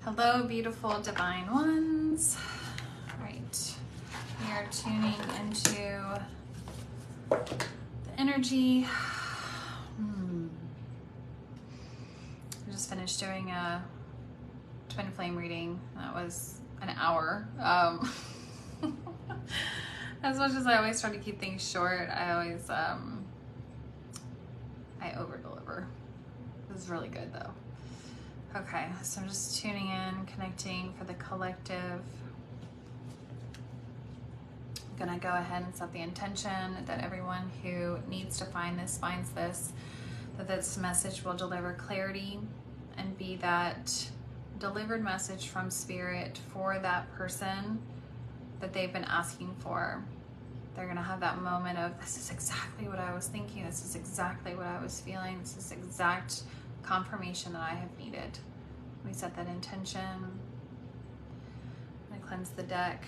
Hello, beautiful divine ones. Right, we are tuning into the energy. I just finished doing a twin flame reading. That was an hour. As much as I always try to keep things short, I always I over deliver. It was really good though. Okay, so I'm just tuning in, connecting for the collective. I'm gonna go ahead and set the intention that everyone who needs to find this finds this, that this message will deliver clarity and be that delivered message from spirit for that person that they've been asking for. They're gonna have that moment of, this is exactly what I was thinking, this is exactly what I was feeling, this is exact confirmation that I have needed. We set that intention. I'm gonna cleanse the deck.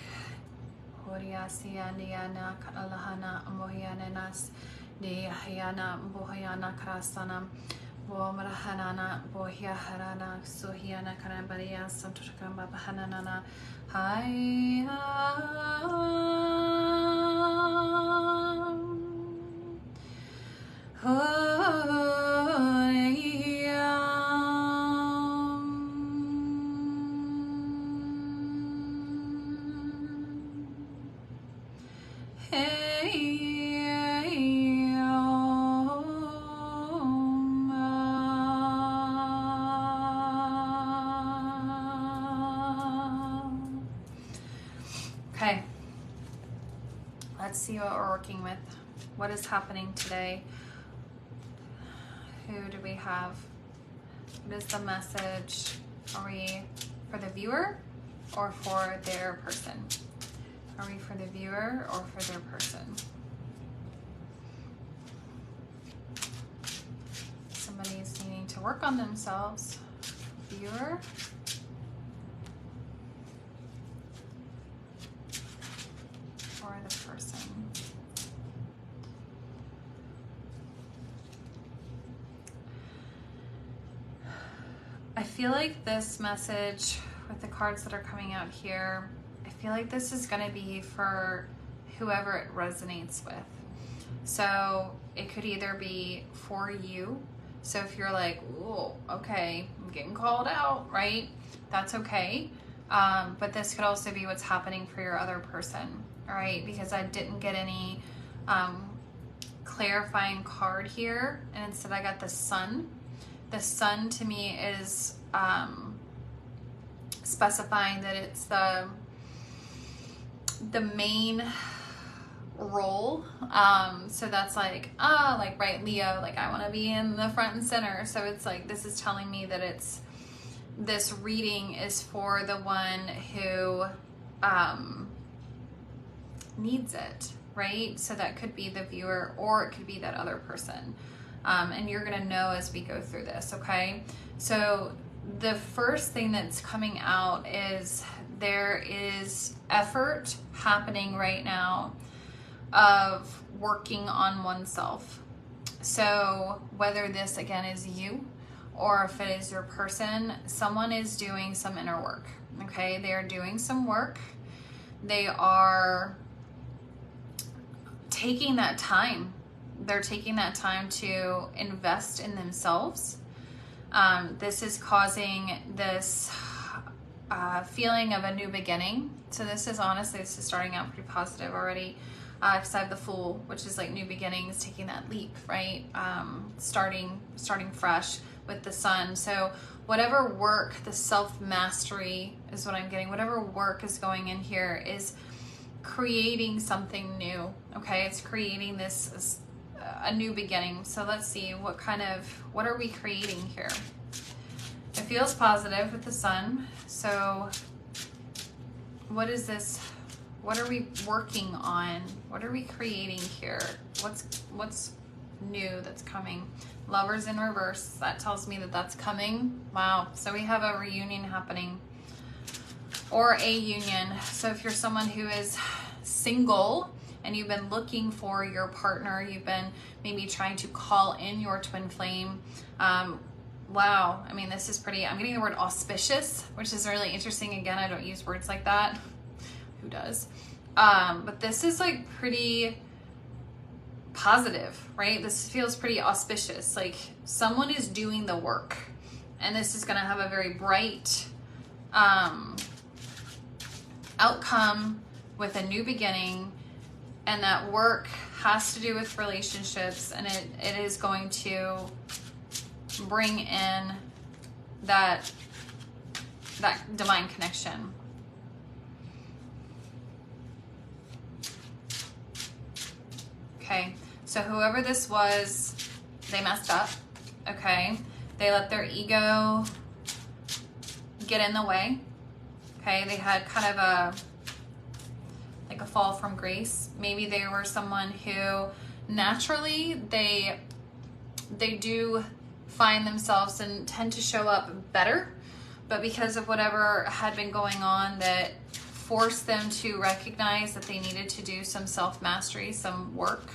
Okay, let's see what we're working with. What is happening today? Who do we have? What is the message? Are we for the viewer or for their person? Are we for the viewer or for their person? Somebody's needing to work on themselves. Viewer. Or the person. I feel like this message with the cards that are coming out here, I feel like this is going to be for whoever it resonates with. So it could either be for you. So if you're like, oh, okay, I'm getting called out, right? That's okay. But this could also be what's happening for your other person, all right? Because I didn't get any clarifying card here, and instead I got the sun. The sun to me is specifying that it's the main role. So that's like right, Leo, like I want to be in the front and center. So it's like, this is telling me that this reading is for the one who needs it, right? So that could be the viewer, or it could be that other person. And you're gonna know as we go through this, okay? So the first thing that's coming out is there is effort happening right now of working on oneself. So whether this again is you or if it is your person, someone is doing some inner work, okay? They are doing some work. They are taking that time. They're taking that time to invest in themselves. This is causing this feeling of a new beginning. So this is starting out pretty positive already. Because I have the Fool, which is like new beginnings, taking that leap, right? Starting fresh with the Sun. So whatever work, the self-mastery is what I'm getting. Whatever work is going in here is creating something new, okay? It's creating this a new beginning. So let's see, what are we creating here? It feels positive with the Sun. So what is this? What are we working on? What are we creating here? What's new that's coming? Lovers in reverse. That tells me that that's coming. Wow. So we have a reunion happening, or a union. So if you're someone who is single and you've been looking for your partner, you've been maybe trying to call in your twin flame, wow. I mean, this is pretty, I'm getting the word auspicious, which is really interesting. Again, I don't use words like that. Who does? But this is like pretty positive, right? This feels pretty auspicious. Like someone is doing the work, and this is going to have a very bright outcome with a new beginning. And that work has to do with relationships, and it is going to bring in that divine connection. Okay, so whoever this was, they messed up. Okay, they let their ego get in the way. Okay, they had kind of a fall from grace. Maybe they were someone who naturally they do find themselves and tend to show up better, but because of whatever had been going on that forced them to recognize that they needed to do some self-mastery, some work.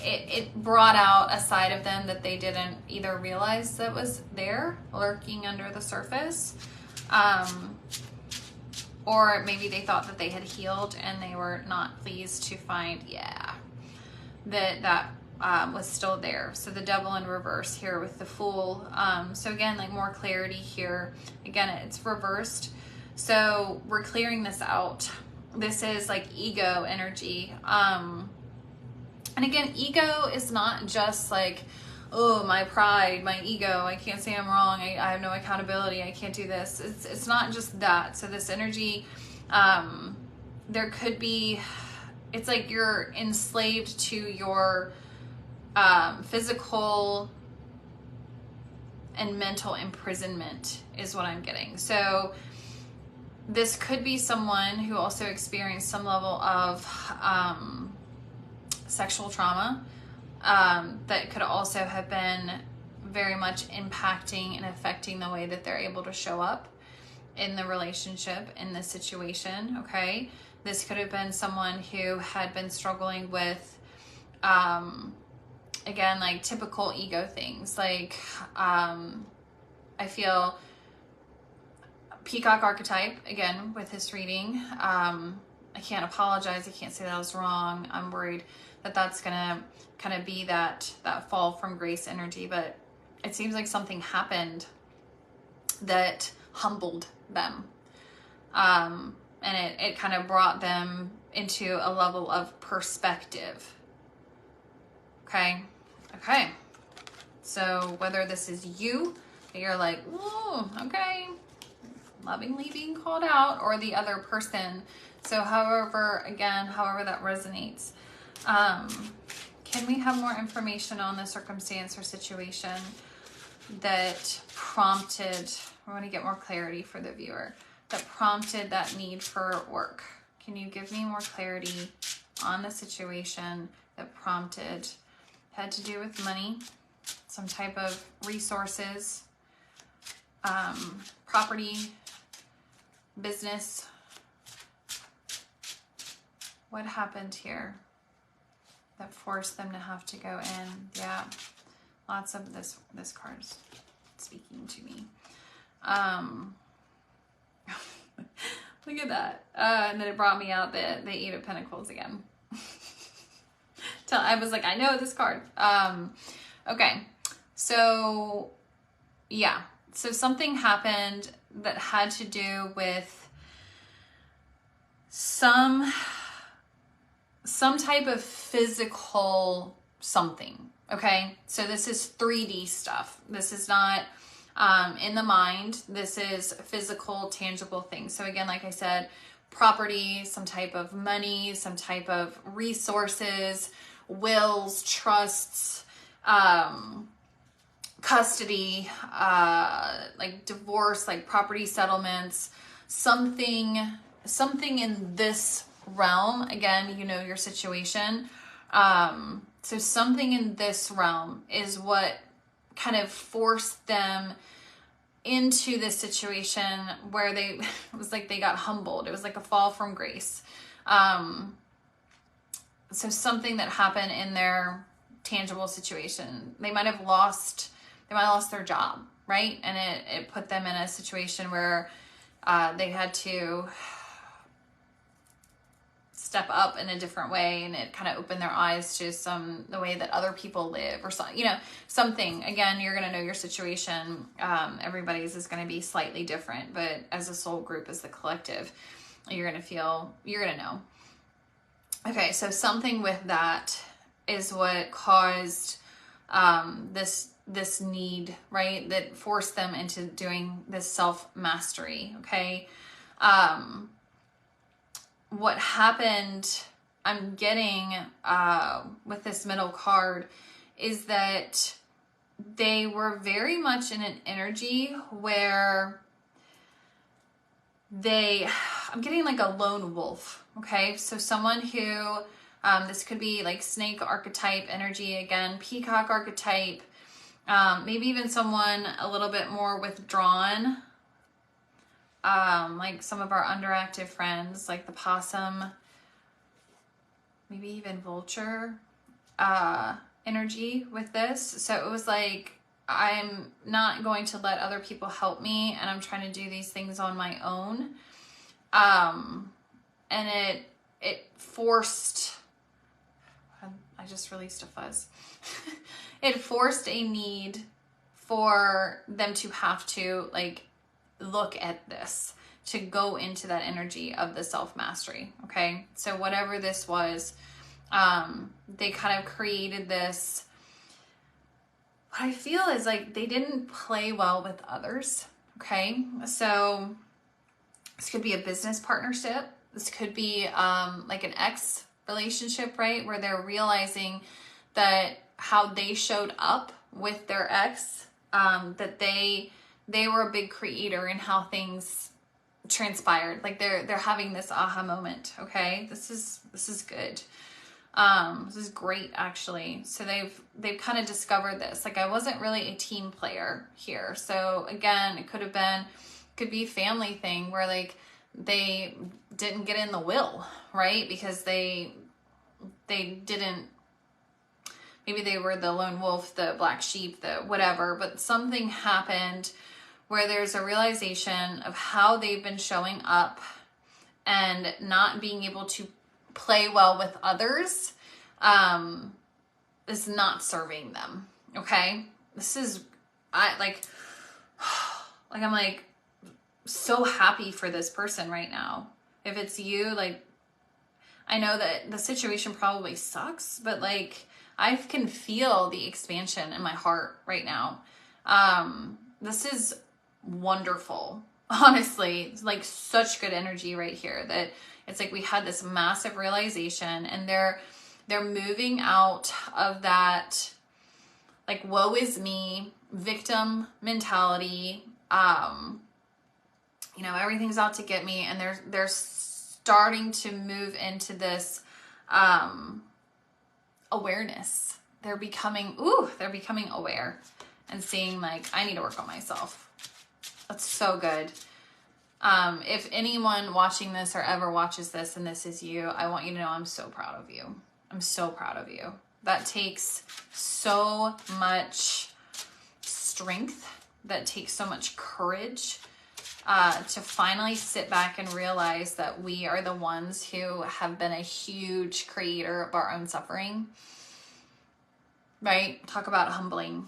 It brought out a side of them that they didn't either realize that was there, lurking under the surface, or maybe they thought that they had healed and they were not pleased to find, that was still there. So the devil in reverse here with the fool. So again, like more clarity here. Again, it's reversed. So we're clearing this out. This is like ego energy. And again, ego is not just like, oh, my pride, my ego, I can't say I'm wrong, I have no accountability, I can't do this. It's not just that. So this energy, there could be, it's like you're enslaved to your physical and mental imprisonment is what I'm getting. So this could be someone who also experienced some level of sexual trauma that could also have been very much impacting and affecting the way that they're able to show up in the relationship, in the situation. Okay, this could have been someone who had been struggling with again, like typical ego things, like I feel peacock archetype again with this reading. I can't apologize, I can't say that I was wrong. I'm worried that that's gonna kind of be that fall from grace energy, but it seems like something happened that humbled them, and it kind of brought them into a level of perspective. Okay, so whether this is you, you're like, oh, okay, lovingly being called out, or the other person. So however that resonates. Can we have more information on the circumstance or situation that prompted, I want to get more clarity for the viewer, that prompted that need for work? Can you give me more clarity on the situation that prompted, had to do with money, some type of resources, property, business? What happened here that forced them to have to go in? Yeah, lots of this card's speaking to me. Look at that. And then it brought me out the Eight of Pentacles again. I was like, I know this card. Okay, so yeah, so something happened that had to do with some type of physical something. Okay, so this is 3D stuff. This is not in the mind. This is physical, tangible things. So again, like I said, property, some type of money, some type of resources, wills, trusts, custody, like divorce, like property settlements, something in this realm. Again, you know your situation. So something in this realm is what kind of forced them into this situation where it was like they got humbled. It was like a fall from grace. So something that happened in their tangible situation, they might have lost their job, right? And it put them in a situation where they had to step up in a different way, and it kind of opened their eyes to the way that other people live, or something. Again, you're going to know your situation. Everybody's is going to be slightly different, but as a soul group, as the collective, you're going to know. Okay, so something with that is what caused this need, right? That forced them into doing this self-mastery, okay? What happened, I'm getting with this middle card, is that they were very much in an energy where I'm getting like a lone wolf, okay? So someone who, this could be like snake archetype energy again, peacock archetype, maybe even someone a little bit more withdrawn, like some of our underactive friends, like the possum, maybe even vulture energy with this. So it was like, I'm not going to let other people help me, and I'm trying to do these things on my own. And it forced, I just released a fuzz. It forced a need for them to have to like look at this, to go into that energy of the self-mastery, okay? So whatever this was, they kind of created this, what I feel is like they didn't play well with others, okay? So this could be a business partnership. This could be like an ex relationship, right? Where they're realizing that how they showed up with their ex, that they were a big creator in how things transpired. Like they're having this aha moment, okay? This is good. This is great, actually. So they've kind of discovered this. Like, I wasn't really a team player here. So again, it could be a family thing where like they didn't get in the will, right? Because they didn't, maybe they were the lone wolf, the black sheep, the whatever, but something happened where there's a realization of how they've been showing up and not being able to play well with others is not serving them, okay? This is, I'm like so happy for this person right now. If it's you, like, I know that the situation probably sucks, but like I can feel the expansion in my heart right now. This is wonderful. Honestly, it's like such good energy right here that it's like we had this massive realization, and they're moving out of that like woe is me victim mentality. Everything's out to get me, and they're starting to move into this awareness. They're becoming aware and seeing like, I need to work on myself. That's so good. If anyone watching this or ever watches this and this is you, I want you to know I'm so proud of you. I'm so proud of you. That takes so much strength. That takes so much courage to finally sit back and realize that we are the ones who have been a huge creator of our own suffering. Right? Talk about humbling.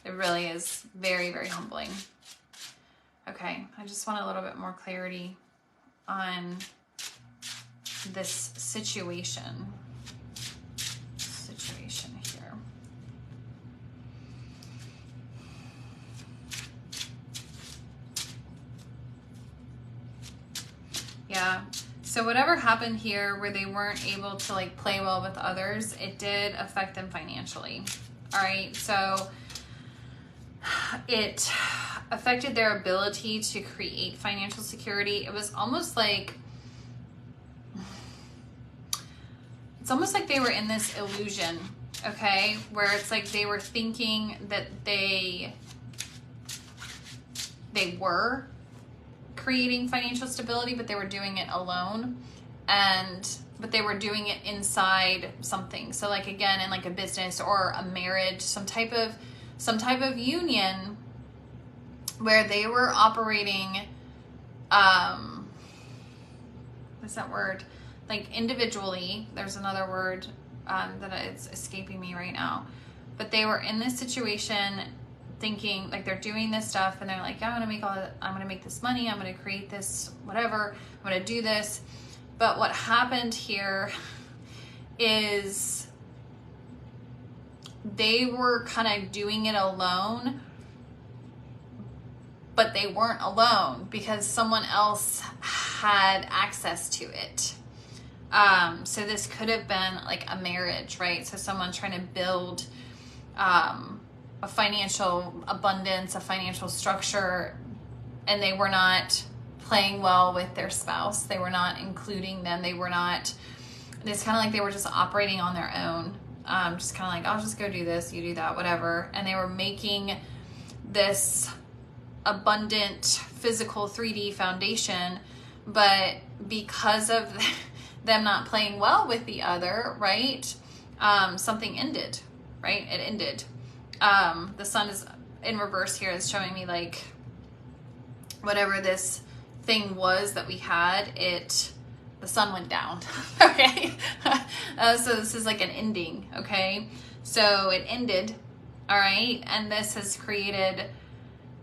It really is very, very humbling. Okay, I just want a little bit more clarity on this situation here. Yeah, so whatever happened here where they weren't able to like play well with others, it did affect them financially. All right, so it affected their ability to create financial security. It was almost like, they were in this illusion, okay, where it's like they were thinking that they were creating financial stability, but they were doing it alone. And but they were doing it inside something. So like, again, in like a business or a marriage, some type of union where they were operating, what's that word? Like individually. There's another word that it's escaping me right now. But they were in this situation thinking like they're doing this stuff and they're like, yeah, I'm gonna make this money, I'm gonna create this, whatever, I'm gonna do this. But what happened here is they were kind of doing it alone, but they weren't alone because someone else had access to it. So this could have been like a marriage, right? So someone trying to build a financial abundance, a financial structure, and they were not playing well with their spouse. They were not including them. They were not, it's kind of like they were just operating on their own. Just kind of like, I'll just go do this, you do that, whatever. And they were making this abundant physical 3D foundation, but because of them not playing well with the other, right? Something ended, right? It ended. The sun is in reverse here. It's showing me like whatever this thing was that we had, the sun went down. Okay. So this is like an ending. Okay. So it ended. All right. And this has created,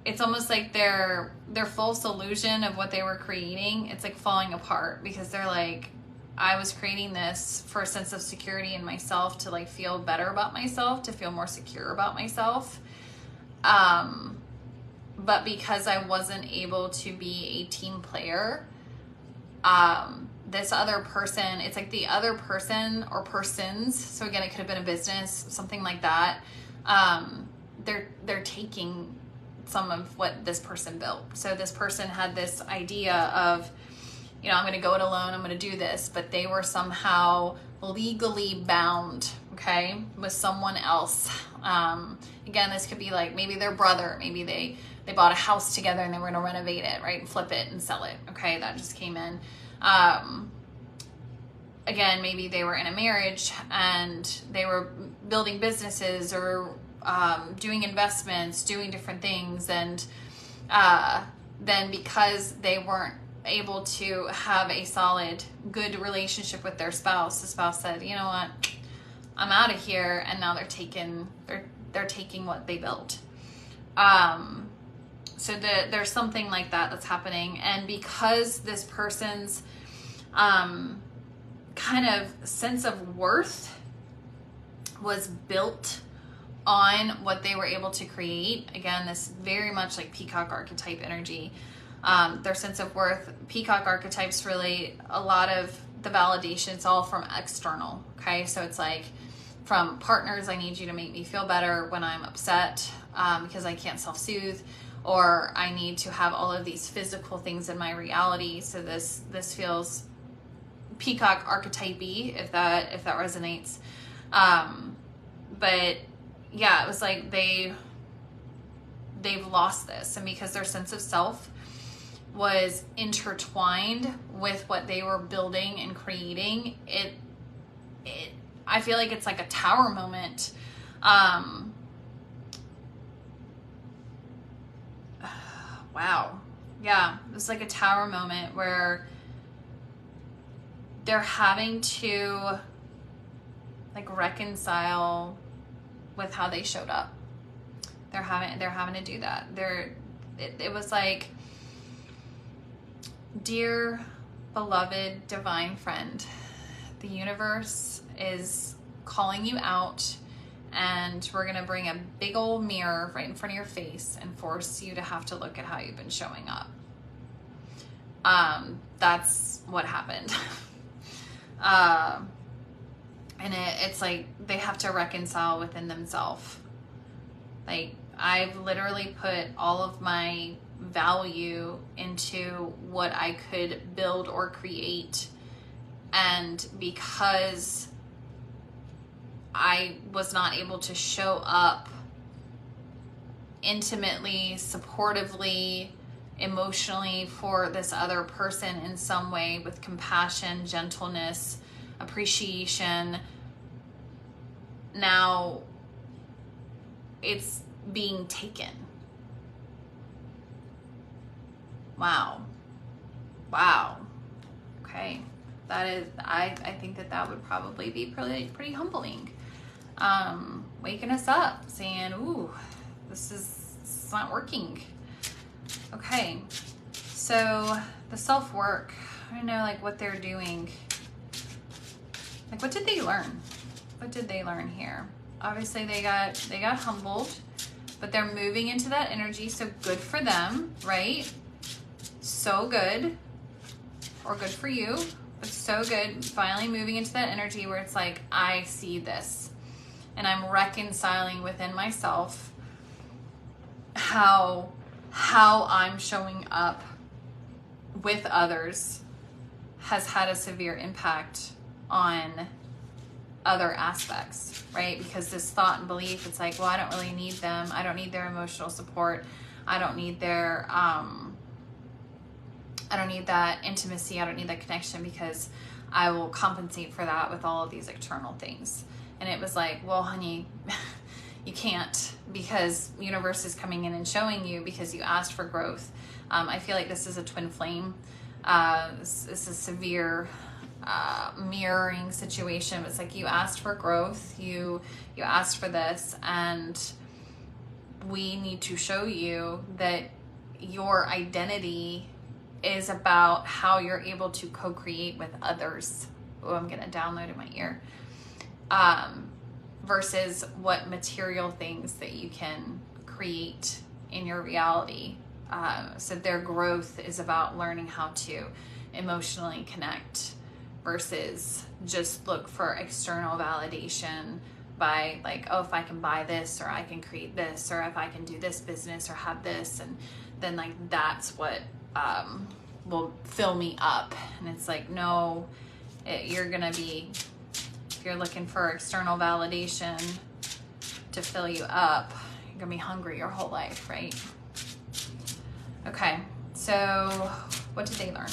it's almost like their false illusion of what they were creating. It's like falling apart because they're like, I was creating this for a sense of security in myself, to like feel better about myself, to feel more secure about myself. But because I wasn't able to be a team player, this other person, it's like the other person or persons. So again, it could have been a business, something like that. They're taking some of what this person built. So this person had this idea of, I'm going to go it alone, I'm going to do this, but they were somehow legally bound, okay, with someone else. Again, this could be like maybe their brother, maybe they bought a house together and they were going to renovate it, right, and flip it and sell it. Okay, that just came in. Again, maybe they were in a marriage and they were building businesses or doing investments, doing different things, and then because they weren't able to have a solid, good relationship with their spouse, the spouse said, you know what, I'm out of here, and now they're taking what they built. So there's something like that that's happening, and because this person's kind of sense of worth was built on what they were able to create, again, this very much like peacock archetype energy. Their sense of worth, peacock archetypes, really a lot of the validation, it's all from external. Okay, so it's like from partners, I need you to make me feel better when I'm upset because I can't self-soothe, or I need to have all of these physical things in my reality. So this feels peacock archetype-y, if that resonates. But yeah, it was like they've lost this, and because their sense of self was intertwined with what they were building and creating, it I feel like it's like a tower moment. Wow. Yeah, it's like a tower moment where they're having to like reconcile with how they showed up. They're having to do that. It was like, dear beloved divine friend, the universe is calling you out, and we're gonna bring a big old mirror right in front of your face and force you to have to look at how you've been showing up. That's what happened. And it's like they have to reconcile within themselves. Like, I've literally put all of my value into what I could build or create, and because I was not able to show up intimately, supportively, emotionally for this other person in some way with compassion, gentleness, appreciation. Now it's being taken. Wow. Wow. Okay. That is, I think that would probably be pretty humbling. Waking us up saying, ooh, it's not working. Okay. So the self-work, I don't know, like what they're doing. Like, what did they learn? What did they learn here? Obviously they got humbled, but they're moving into that energy. So good for them, right? So good, or good for you, but so good. Finally moving into that energy where it's like, I see this and I'm reconciling within myself how I'm showing up with others has had a severe impact on other aspects, right? Because this thought and belief, it's like, well, I don't really need them. I don't need their emotional support. I don't need their, I don't need that intimacy. I don't need that connection because I will compensate for that with all of these external things. And it was like, well, honey, you can't, because universe is coming in and showing you because you asked for growth. I feel like this is a twin flame. This is a severe mirroring situation. It's like you asked for growth, you asked for this, and we need to show you that your identity is about how you're able to co-create with others. Oh, I'm gonna download in my ear. Versus what material things that you can create in your reality. So their growth is about learning how to emotionally connect versus just look for external validation by like, oh, if I can buy this, or I can create this, or if I can do this business or have this, and then like that's what will fill me up. And it's like, no, you're gonna be, if you're looking for external validation to fill you up, you're gonna be hungry your whole life, right? Okay, so what did they learn?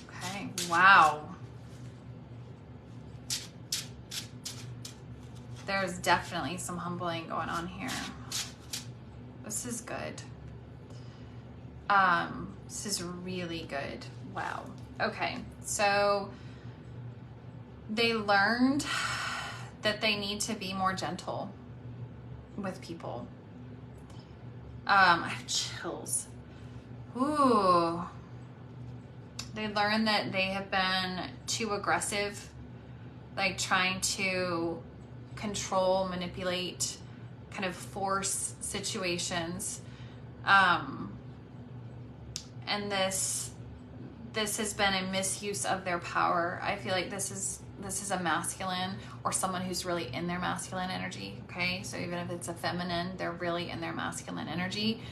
Okay, wow. There's definitely some humbling going on here. This is good. This is really good. Wow. Okay, so they learned that they need to be more gentle with people. I have chills. Ooh. They learned that they have been too aggressive, like trying to control, manipulate, kind of force situations. And this has been a misuse of their power. I feel like this is a masculine, or someone who's really in their masculine energy. Okay, so even if it's a feminine, they're really in their masculine energy.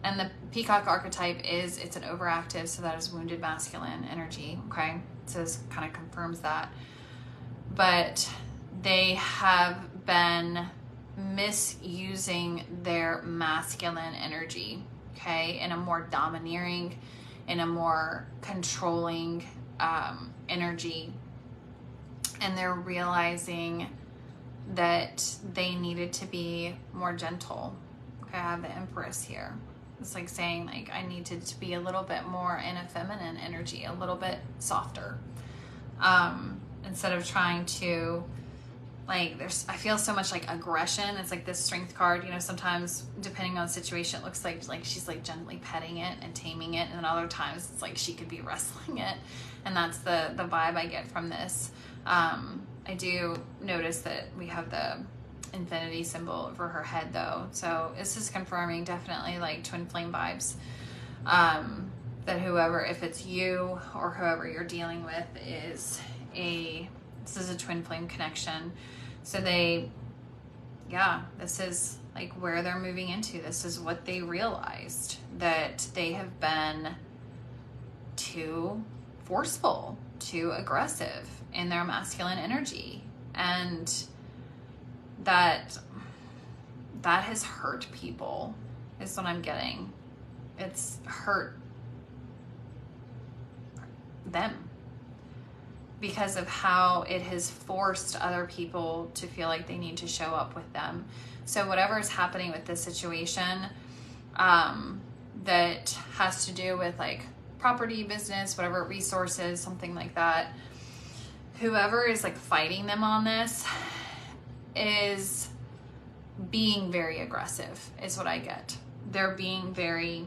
And the peacock archetype it's an overactive, so that is wounded masculine energy. Okay, so this kind of confirms that. But they have been misusing their masculine energy, okay, in a more domineering, in a more controlling energy. And they're realizing that they needed to be more gentle. Okay, I have the Empress here. It's like saying, like, I needed to be a little bit more in a feminine energy, a little bit softer. Instead of trying to, like, I feel so much like aggression. It's like this strength card, you know, sometimes depending on the situation, it looks like she's like gently petting it and taming it. And then other times it's like she could be wrestling it. And that's the vibe I get from this. I do notice that we have the infinity symbol over her head though. So this is confirming definitely like twin flame vibes. That whoever, if it's you or whoever you're dealing with, this is a twin flame connection. So this is like where they're moving into. This is what they realized, that they have been too forceful, too aggressive, in their masculine energy. And that has hurt people, is what I'm getting. It's hurt them because of how it has forced other people to feel like they need to show up with them. So whatever is happening with this situation, that has to do with like property, business, whatever, resources, something like that, whoever is like fighting them on this is being very aggressive, is what I get. They're being very,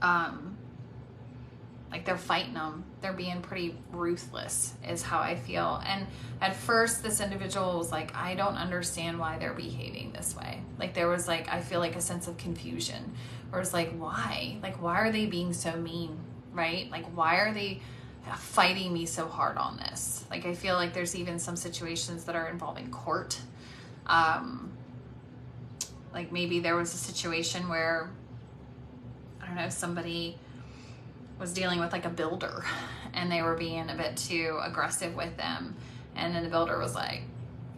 like they're fighting them. They're being pretty ruthless, is how I feel. And at first, this individual was like, I don't understand why they're behaving this way. Like there was like, I feel like a sense of confusion, where it's like, why? Like, why are they being so mean, right? Like, why are they fighting me so hard on this? Like, I feel like there's even some situations that are involving court. Like maybe there was a situation where, I don't know, somebody was dealing with like a builder and they were being a bit too aggressive with them. And then the builder was like,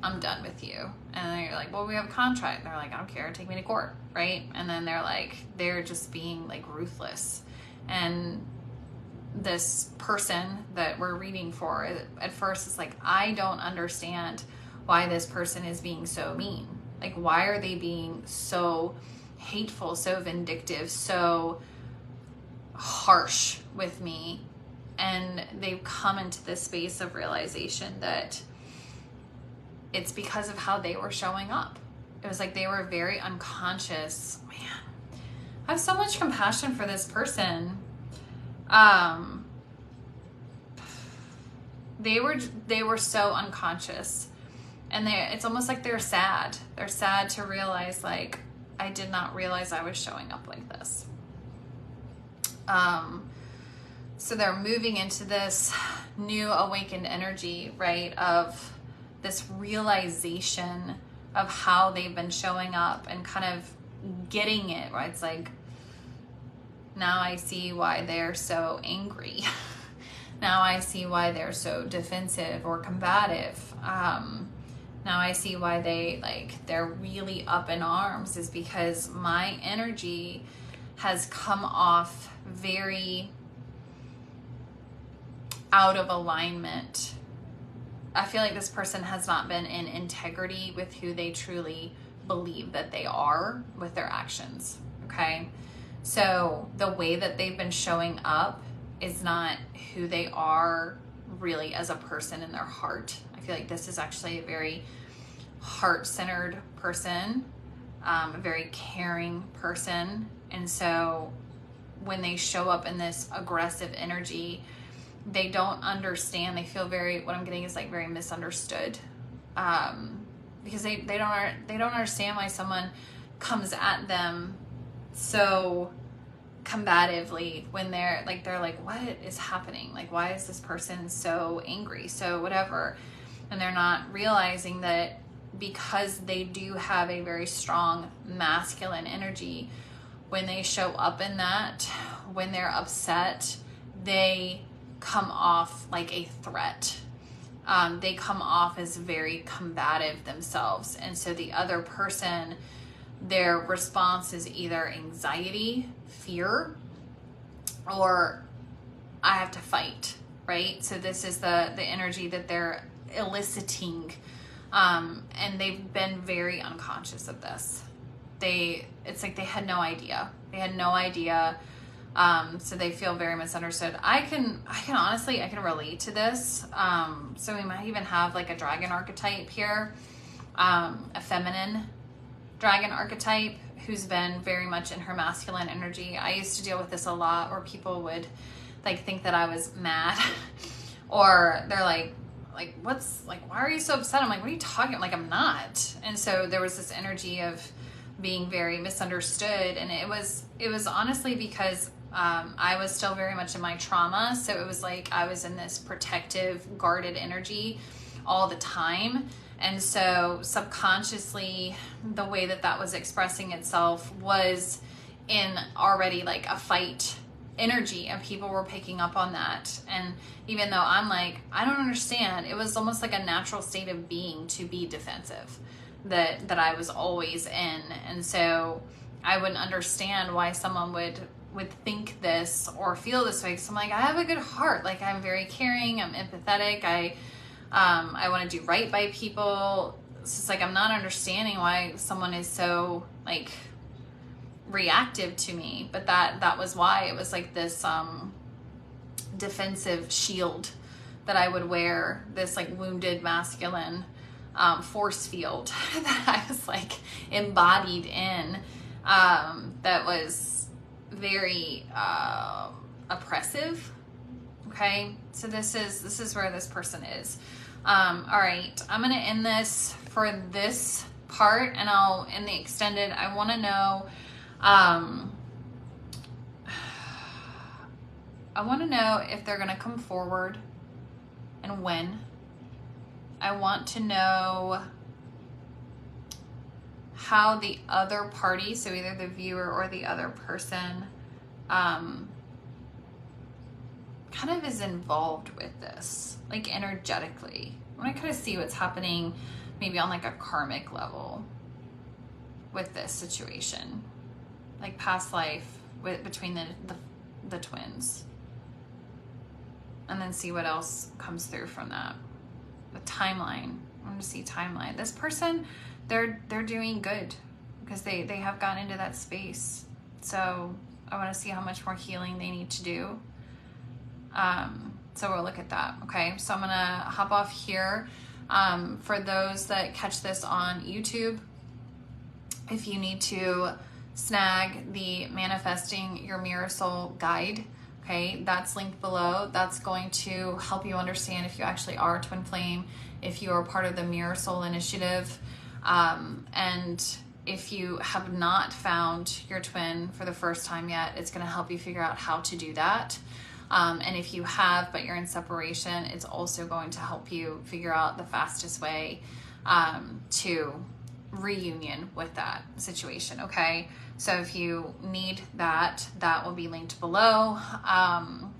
I'm done with you. And then you're like, well, we have a contract. And they're like, I don't care, take me to court, right? And then they're like, they're just being like ruthless. And this person that we're reading for, at first it's like, I don't understand why this person is being so mean. Like, why are they being so hateful, so vindictive, so harsh with me? And they've come into this space of realization that it's because of how they were showing up. It was like they were very unconscious. Man, I have so much compassion for this person. They were so unconscious. And it's almost like they're sad. They're sad to realize, like, I did not realize I was showing up like this. So they're moving into this new awakened energy, right, of this realization of how they've been showing up and kind of getting it, right? It's like, now I see why they're so angry. Now I see why they're so defensive or combative. Now I see why they're really up in arms, is because my energy has come off very out of alignment. I feel like this person has not been in integrity with who they truly believe that they are with their actions, okay? So the way that they've been showing up is not who they are really as a person in their heart. I feel like this is actually a very heart-centered person, a very caring person. And so when they show up in this aggressive energy, they don't understand. They feel what I'm getting is like very misunderstood, because they don't understand why someone comes at them so combatively when they're like, what is happening? Like, why is this person so angry? So whatever. And they're not realizing that because they do have a very strong masculine energy, when they show up in that, when they're upset, they come off like a threat. They come off as very combative themselves. And so the other person, their response is either anxiety, fear, or I have to fight, right? So this is the energy that they're eliciting. And they've been very unconscious of this. It's like they had no idea. They had no idea. So they feel very misunderstood. I can honestly relate to this. So we might even have like a dragon archetype here, a feminine dragon archetype who's been very much in her masculine energy. I used to deal with this a lot, where people would like think that I was mad, or they're like, why are you so upset? I'm like, what are you talking? Like, I'm not. And so there was this energy of being very misunderstood. And it was honestly because I was still very much in my trauma. So it was like I was in this protective, guarded energy all the time. And so subconsciously, the way that was expressing itself was in already like a fight energy, and people were picking up on that. And even though I'm like, I don't understand, it was almost like a natural state of being to be defensive that I was always in. And so I wouldn't understand why someone would think this or feel this way. So I'm like, I have a good heart. Like, I'm very caring, I'm empathetic, I want to do right by people. It's just like, I'm not understanding why someone is so like reactive to me. But that was why it was like this defensive shield that I would wear, this like wounded masculine force field that I was like embodied in, that was very oppressive. Okay, so this is where this person is. All right, I'm gonna end this for this part, and I'll in the extended. I want to know. I want to know if they're gonna come forward and when. I want to know how the other party, so either the viewer or the other person, kind of is involved with this, like energetically. I want to kind of see what's happening maybe on like a karmic level with this situation, like past life between the twins, and then see what else comes through from that. The timeline. I want to see timeline. This person, they're doing good because they have gotten into that space. So I want to see how much more healing they need to do. So we'll look at that. Okay, so I'm gonna hop off here. For those that catch this on YouTube, if you need to snag the Manifesting Your Mirror Soul guide, okay, that's linked below. That's going to help you understand if you actually are twin flame, if you are part of the Mirror Soul Initiative, and if you have not found your twin for the first time yet, it's going to help you figure out how to do that. And if you have, but you're in separation, it's also going to help you figure out the fastest way to reunion with that situation, okay? So if you need that, that will be linked below.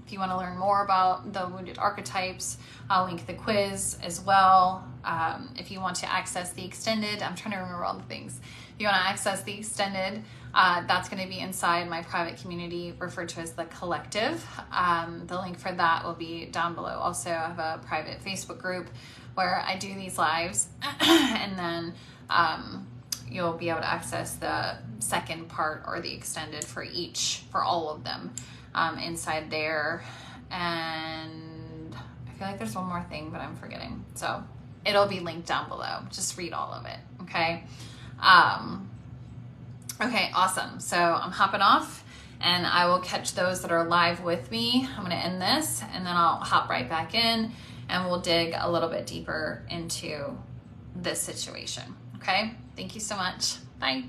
If you want to learn more about the wounded archetypes, I'll link the quiz as well. If you want to access the extended, I'm trying to remember all the things. If you want to access the extended, that's going to be inside my private community referred to as the Collective. The link for that will be down below. Also, I have a private Facebook group where I do these lives, and then you'll be able to access the second part or the extended for all of them inside there. And I feel like there's one more thing, but I'm forgetting. So it'll be linked down below. Just read all of it, okay? Okay, awesome. So I'm hopping off, and I will catch those that are live with me. I'm gonna end this, and then I'll hop right back in, and we'll dig a little bit deeper into this situation, okay? Thank you so much. Bye.